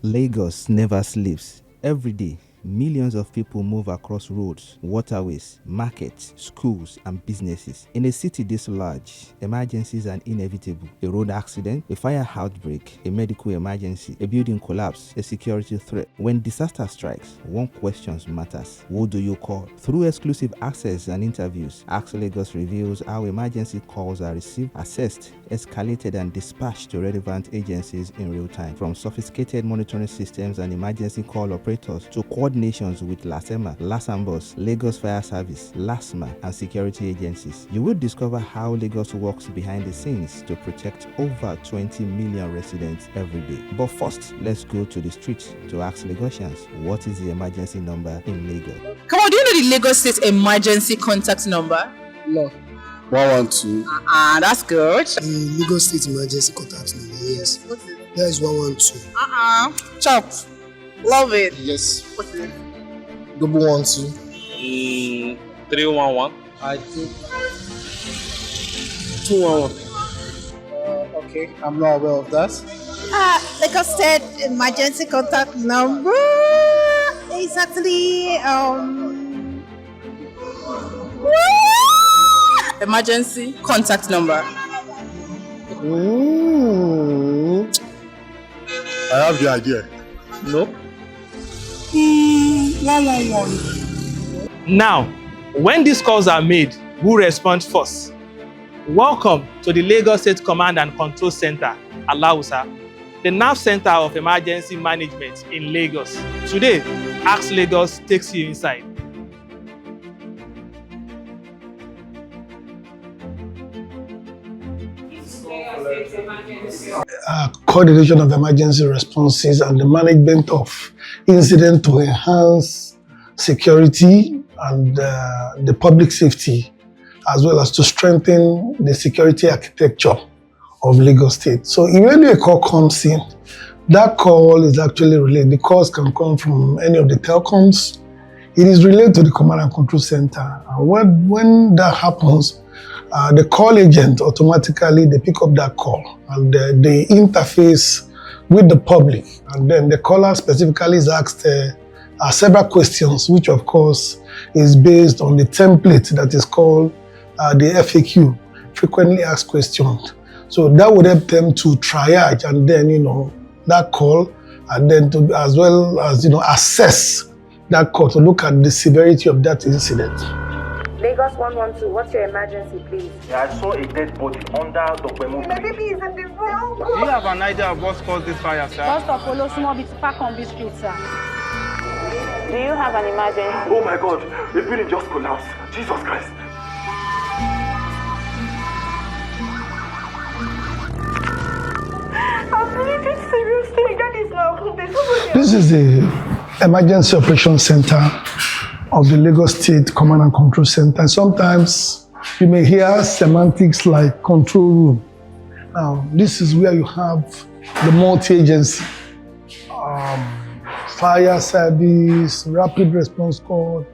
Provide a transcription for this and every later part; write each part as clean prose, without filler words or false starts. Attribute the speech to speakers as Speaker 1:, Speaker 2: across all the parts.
Speaker 1: Lagos never sleeps. Every day, millions of people move across roads, waterways, markets, schools, and businesses. In a city this large, emergencies are inevitable. A road accident, a fire outbreak, a medical emergency, a building collapse, a security threat. When disaster strikes, one question matters. Who do you call? Through exclusive access and interviews, Ask Lagos reveals how emergency calls are received, assessed, escalated, and dispatched to relevant agencies in real time. From sophisticated monitoring systems and emergency call operators to coordinations with LASEMA, LASAMBOS, Lagos Fire Service, LASMA, and security agencies. You will discover how Lagos works behind the scenes to protect over 20 million residents every day. But first, let's go to the streets to ask Lagosians, what is the emergency number in Lagos?
Speaker 2: Come on, do you know the Lagos State emergency contact number?
Speaker 3: No. 112.
Speaker 2: That's good.
Speaker 3: The Lagos State emergency contact number, yes. That is 112.
Speaker 2: Chop. Love it.
Speaker 3: Yes.
Speaker 2: What's it?
Speaker 3: 112.
Speaker 4: 311.
Speaker 3: I think 211. Okay, I'm not aware of that.
Speaker 5: Lagos State emergency contact number is actually
Speaker 2: Emergency contact number.
Speaker 3: I have the idea.
Speaker 4: No.
Speaker 3: 111.
Speaker 4: Now, when these calls are made, who responds first? Welcome to the Lagos State Command and Control Center, Alausa, the nerve center of emergency management in Lagos. Today, Ask Lagos takes you inside.
Speaker 6: Coordination of emergency responses and the management of incident to enhance security and the public safety, as well as to strengthen the security architecture of Lagos State. So when a call comes in, that call is actually relayed. The calls can come from any of the telecoms. It is relayed to the Command and Control Center. And when that happens, the call agent automatically they pick up that call and they interface with the public, and then the caller specifically is asked several questions, which of course is based on the template that is called the FAQ, frequently asked questions. So that would help them to triage and then that call, and then to as well as assess that call to look at the severity of that incident.
Speaker 7: Lagos 112, what's your emergency, please?
Speaker 8: Yeah, I saw a dead body under the Kwemo
Speaker 7: My
Speaker 8: Bridge.
Speaker 7: baby is in the room.
Speaker 4: Do you have an idea of what caused this fire, sir?
Speaker 9: Just Apollo small bit park on this street, sir.
Speaker 7: Do you have an emergency?
Speaker 8: Oh my God, the building just collapsed. Jesus Christ.
Speaker 7: I'm bleeding seriously. That is now. There's somebody else.
Speaker 6: This is the Emergency Operations Center of the Lagos State Command and Control Center. Sometimes you may hear semantics like control room. Now, this is where you have the multi-agency, fire service, rapid response call,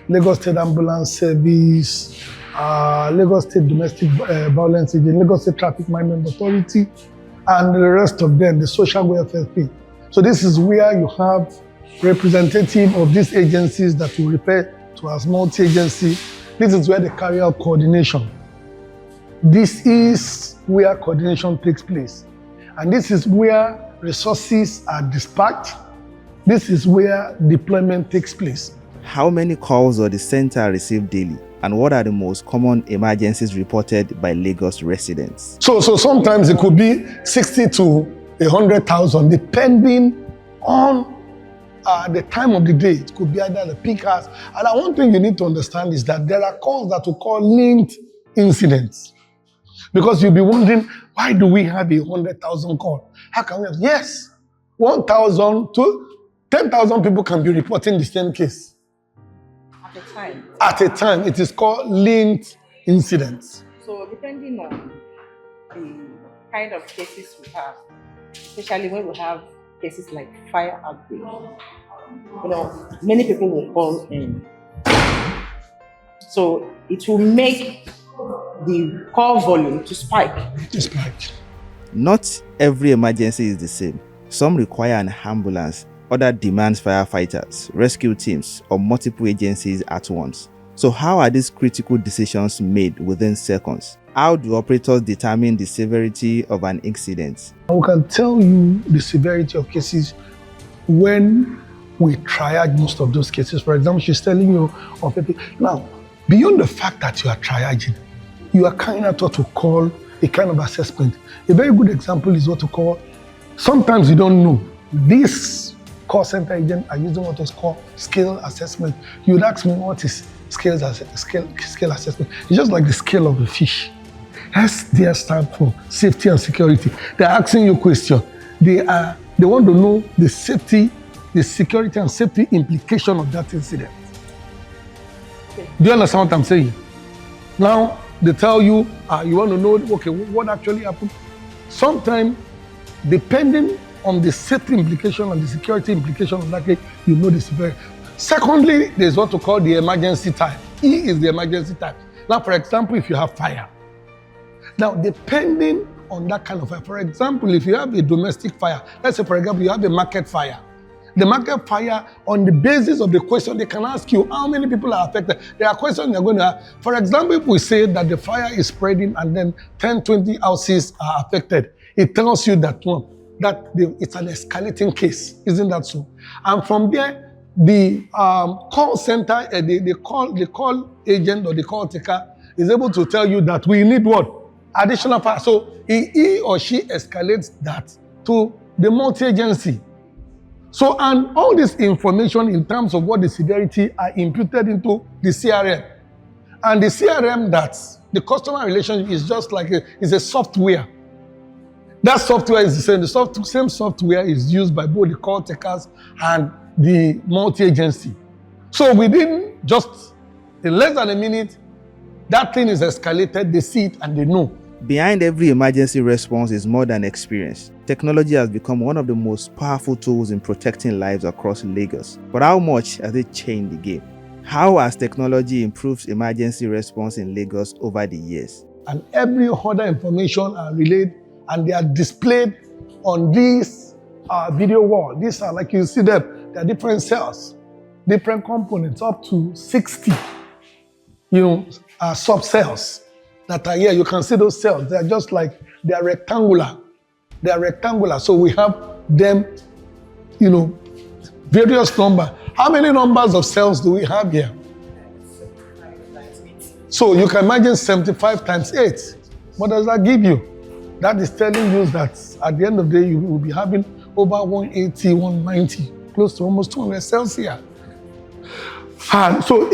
Speaker 6: Lagos State Ambulance Service, Lagos State Domestic Violence Agency, Lagos State Traffic Management Authority, and the rest of them, the social welfare thing. So this is where you have representative of these agencies that we refer to as multi-agency. This is where they carry out coordination. This is where coordination takes place. And this is where resources are dispatched. This is where deployment takes place.
Speaker 1: How many calls does the center receive daily? And what are the most common emergencies reported by Lagos residents?
Speaker 6: So sometimes it could be 60 to 100,000, depending on the time of the day. It could be either the peak hours. And one thing you need to understand is that there are calls that we call linked incidents. Because you'll be wondering, why do we have 100,000 call? How can we have? Yes, 1,000 to 10,000 people can be reporting the same case.
Speaker 2: At a time.
Speaker 6: At a time, it is called linked incidents.
Speaker 2: So depending on the kind of cases we have, especially when we have cases like fire outbreak, many people will call in. So it will make the call volume to spike.
Speaker 6: It's like
Speaker 1: Not every emergency is the same. Some require an ambulance, other demands firefighters, rescue teams, or multiple agencies at once. So how are these critical decisions made within seconds? How do operators determine the severity of an incident?
Speaker 6: We can tell you the severity of cases when we triage most of those cases. For example, she's telling you of people. Now, beyond the fact that you are triaging, you are kind of taught to call a kind of assessment. A very good example is what to call, sometimes you don't know. These call center agents are using what is called scale assessment. You would ask me, what is scale assessment? It's just like the scale of the fish. S there stands for safety and security. They're asking you a question. They want to know the safety, the security and safety implication of that incident. Okay. Do you understand what I'm saying? Now, they tell you, you want to know, okay, what actually happened? Sometimes, depending on the safety implication and the security implication of that case, you know the severity. Secondly, there's what to call the emergency type. E is the emergency type. Now, for example, if you have fire. Now, depending on that kind of fire, for example, if you have a domestic fire, let's say, for example, you have a market fire. The market fire, on the basis of the question, they can ask you how many people are affected. There are questions they're going to ask. For example, if we say that the fire is spreading and then 10, 20 houses are affected, it tells you that it's an escalating case. Isn't that so? And from there, the call center, the call agent or the call taker is able to tell you that we need what? Additional fire. So he or she escalates that to the multi-agency. So, and all this information in terms of what the severity are imputed into the CRM. And the CRM, that the customer relationship is just like is a software. That software is the same. The same software is used by both the call takers and the multi-agency. So within just in less than a minute, that thing is escalated, they see it and they know.
Speaker 1: Behind every emergency response is more than experience. Technology has become one of the most powerful tools in protecting lives across Lagos. But how much has it changed the game? How has technology improved emergency response in Lagos over the years?
Speaker 6: And every other information are relayed and they are displayed on this video wall. These are, like you see them, they are different cells, different components, up to 60, sub-cells that are here. You can see those cells. They are just like, they are rectangular. They are rectangular. So we have them, various numbers. How many numbers of cells do we have here? So you can imagine 75 times 8. What does that give you? That is telling you that at the end of the day, you will be having over 180, 190, close to almost 200 cells here. And so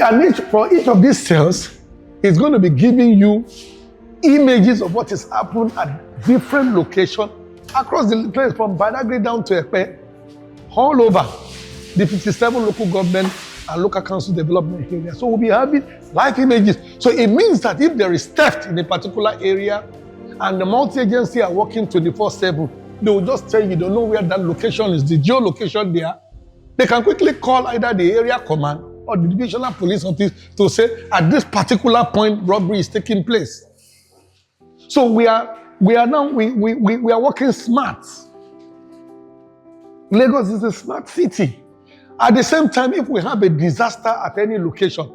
Speaker 6: for each of these cells, it's going to be giving you images of what is happening at different locations across the place, from Badagry down to Ekpe, all over the 57 local government and local council development areas. So we'll be having live images. So it means that if there is theft in a particular area and the multi-agency are working 24/7, they will just tell you, they don't know where that location is, the geolocation there. They can quickly call either the area command or the divisional police office to say, at this particular point, robbery is taking place. So we are working smart. Lagos is a smart city. At the same time, if we have a disaster at any location,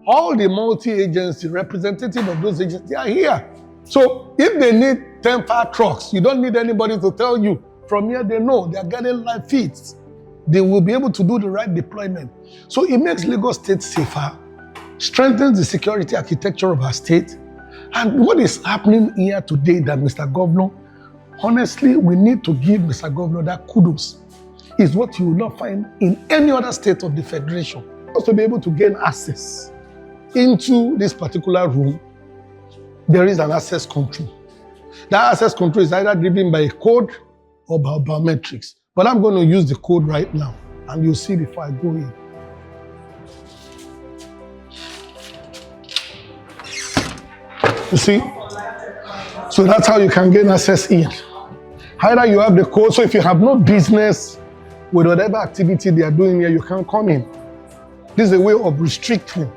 Speaker 6: all the multi-agency representatives of those agencies are here. So if they need 10 fire trucks, you don't need anybody to tell you. From here, they know they are getting live feeds. They will be able to do the right deployment. So it makes Lagos State safer, strengthens the security architecture of our state. And what is happening here today, that Mr. Governor, honestly, we need to give Mr. Governor that kudos, is what you will not find in any other state of the Federation. Also be able to gain access into this particular room, there is an access control. That access control is either driven by a code or by biometrics. But I'm going to use the code right now, and you'll see before I go in. You see? So that's how you can gain access in. Either you have the code, so if you have no business with whatever activity they are doing here, you can't come in. This is a way of restricting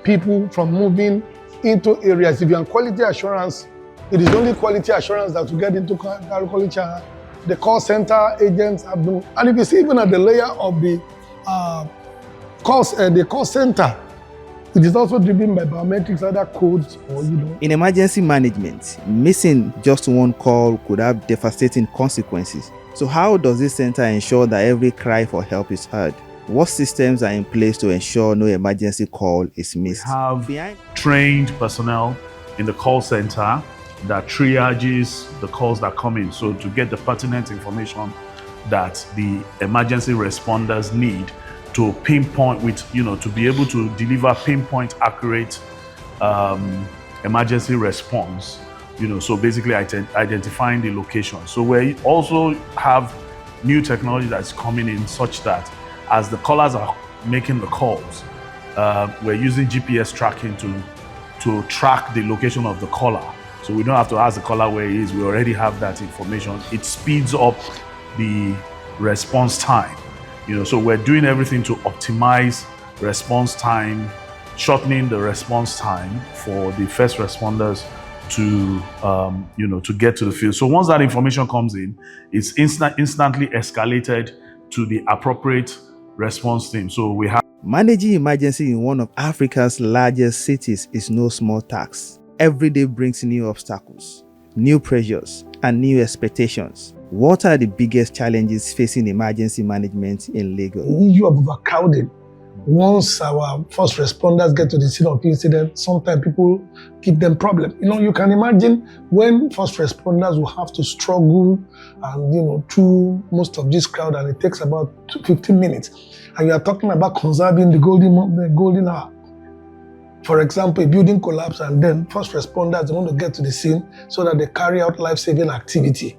Speaker 6: people from moving into areas. If you're on quality assurance, it is only quality assurance that will get into agriculture the call center agents have been, and if you see even at the layer of the call center, it is also driven by biometrics, other codes, or
Speaker 1: In emergency management, missing just one call could have devastating consequences. So how does this center ensure that every cry for help is heard? What systems are in place to ensure no emergency call is missed?
Speaker 10: We have trained personnel in the call center that triages the calls that come in, so to get the pertinent information that the emergency responders need to pinpoint to be able to deliver pinpoint accurate emergency response, so basically identifying the location. So we also have new technology that's coming in such that as the callers are making the calls, we're using GPS tracking to track the location of the caller. So we don't have to ask the caller where he is, we already have that information. It speeds up the response time. So we're doing everything to optimize response time, shortening the response time for the first responders to get to the field. So once that information comes in, it's instantly escalated to the appropriate response team. So we have
Speaker 1: managing emergency in one of Africa's largest cities is no small task. Every day brings new obstacles, new pressures, and new expectations. What are the biggest challenges facing emergency management in Lagos?
Speaker 6: The issue of overcrowding. Once our first responders get to the scene of incident, sometimes people give them problem. You can imagine when first responders will have to struggle and through most of this crowd, and it takes about 15 minutes. And you are talking about conserving the golden hour. For example, a building collapse, and then first responders want to get to the scene so that they carry out life-saving activity.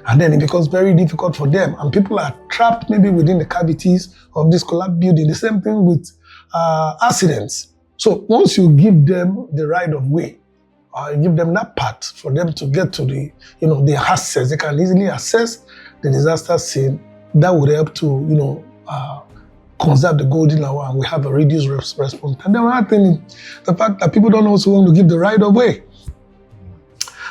Speaker 6: And then it becomes very difficult for them, and people are trapped maybe within the cavities of this collapsed building. The same thing with accidents. So once you give them the right of way, you give them that path for them to get to the access, they can easily access the disaster scene. That would help to conserve the golden hour, and we have a reduced response time. The other thing is the fact that people don't also want to give the right of way.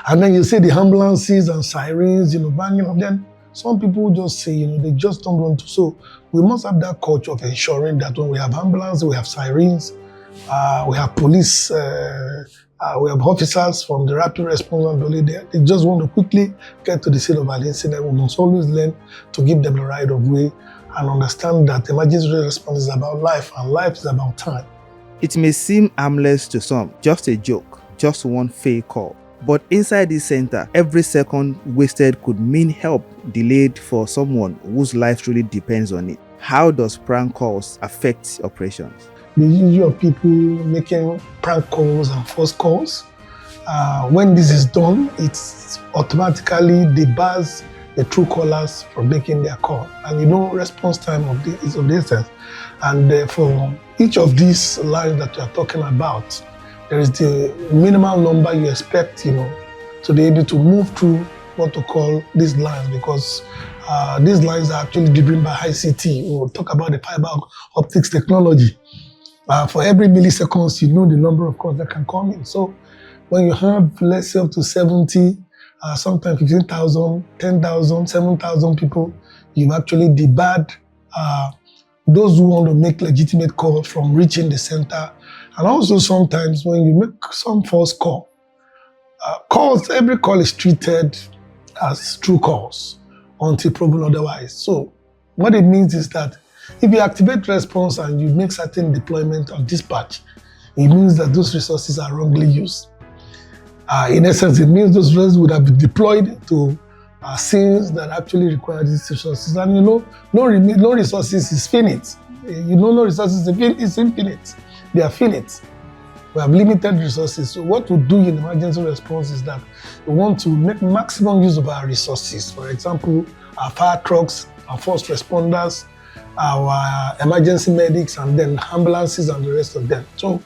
Speaker 6: And then you see the ambulances and sirens, banging of them. Some people just say, they just don't want to. So we must have that culture of ensuring that when we have ambulances, we have sirens, we have police, we have officers from the rapid response and they just want to quickly get to the scene of an incident. We must always learn to give them the right of way and understand that emergency response is about life, and life is about time.
Speaker 1: It may seem harmless to some, just a joke, just one fake call. But inside this center, every second wasted could mean help delayed for someone whose life really depends on it. How does prank calls affect operations?
Speaker 6: The issue of people making prank calls and false calls, when this is done, it automatically debars the true callers from making their call. And response time is of the essence. And for each of these lines that we are talking about, there is the minimal number you expect, to be able to move through what to call these lines, because these lines are actually driven by ICT. We'll talk about the fiber optics technology. For every milliseconds, the number of calls that can come in. So when you have, let's say, up to 70, sometimes 15,000, 10,000, 7,000 people, you've actually debarred those who want to make legitimate calls from reaching the center. And also sometimes when you make some false call, every call is treated as true calls until proven otherwise. So what it means is that if you activate response and you make certain deployment or dispatch, it means that those resources are wrongly used. In essence, it means those resources would have been deployed to scenes that actually require these resources. And no resources is finite. No resources is infinite. They are finite. We have limited resources. So what we do in emergency response is that we want to make maximum use of our resources. For example, our fire trucks, our first responders, our emergency medics, and then ambulances and the rest of them. So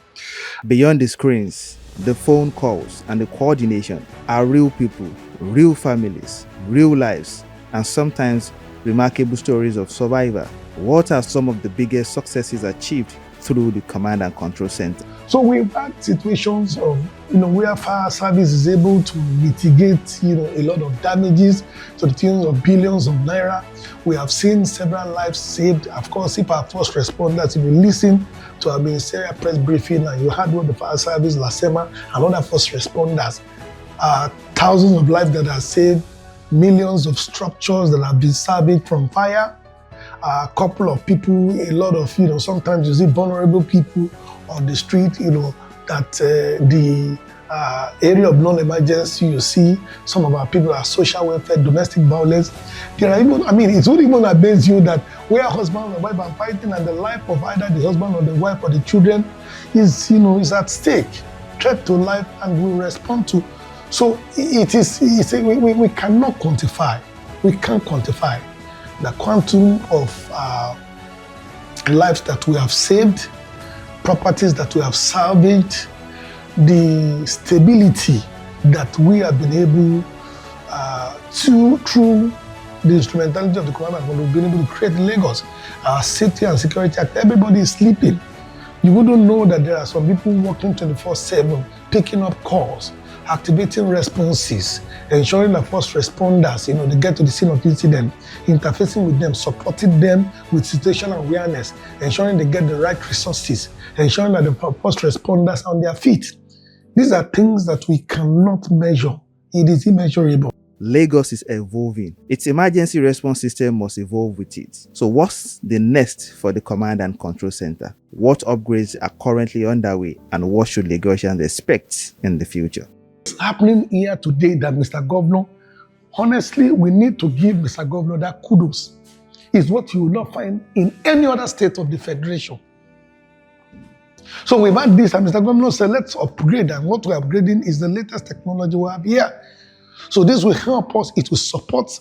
Speaker 1: beyond the screens, the phone calls and the coordination are real people, real families, real lives, and sometimes remarkable stories of survival. What are some of the biggest successes achieved through the command and control center?
Speaker 6: So we've had situations of where fire service is able to mitigate, a lot of damages to the tune of billions of naira. We have seen several lives saved. Of course, if our first responders, if you listen to our ministerial press briefing and you heard what the fire service, LASEMA, and other first responders, thousands of lives that are saved, millions of structures that have been saved from fire, a couple of people, a lot of, sometimes you see vulnerable people on the street, that the area of non-emergency, you see some of our people are social welfare, domestic violence. There are even, it would even amaze you that where husband and wife are fighting and the life of either the husband or the wife or the children is at stake, threat to life, and we respond to. So we cannot quantify. We can't quantify the quantum of lives that we have saved, properties that we have salvaged, the stability that we have been able to, through the instrumentality of the command, we've been able to create in Lagos. Our Safety and Security Act, everybody is sleeping. You wouldn't know that there are some people working 24/7, picking up calls, activating responses, ensuring that first responders, they get to the scene of incident, interfacing with them, supporting them with situational awareness, ensuring they get the right resources, ensuring that the first responders are on their feet. These are things that we cannot measure. It is immeasurable.
Speaker 1: Lagos is evolving. Its emergency response system must evolve with it. So what's the next for the Command and Control Center? What upgrades are currently underway, and what should Lagosians expect in the future?
Speaker 6: What's happening here today that Mr. Governor, honestly, we need to give Mr. Governor that kudos. Is what you will not find in any other state of the Federation. So we've had this, and Mr. Governor said, let's upgrade, and what we're upgrading is the latest technology we have here. So this will help us, it will support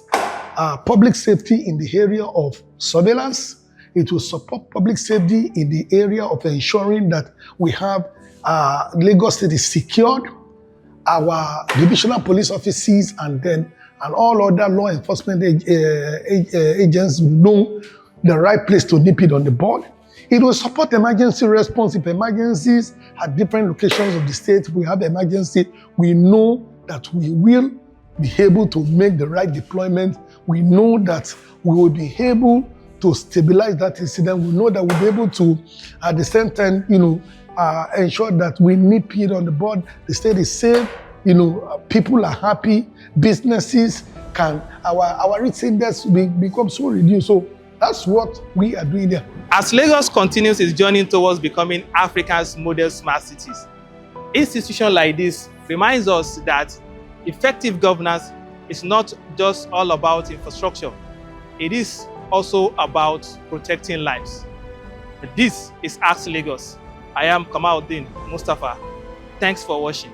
Speaker 6: public safety in the area of surveillance. It will support public safety in the area of ensuring that we have Lagos State is secured, our divisional police offices, and all other law enforcement agents know the right place to nip it on the board. It will support emergency response. If emergencies at different locations of the state, we have emergency, we know that we will be able to make the right deployment. We know that we will be able to stabilize that incident. We know that we'll be able to, at the same time, ensure that we nip it on the board. The state is safe. People are happy. Businesses can, our risk index become so reduced. So that's what we are doing there.
Speaker 4: As Lagos continues its journey towards becoming Africa's model smart cities, institutions like this reminds us that effective governance is not just all about infrastructure. It is also about protecting lives. This is Ask Lagos. I am Kamaldeen Mustafa. Thanks for watching.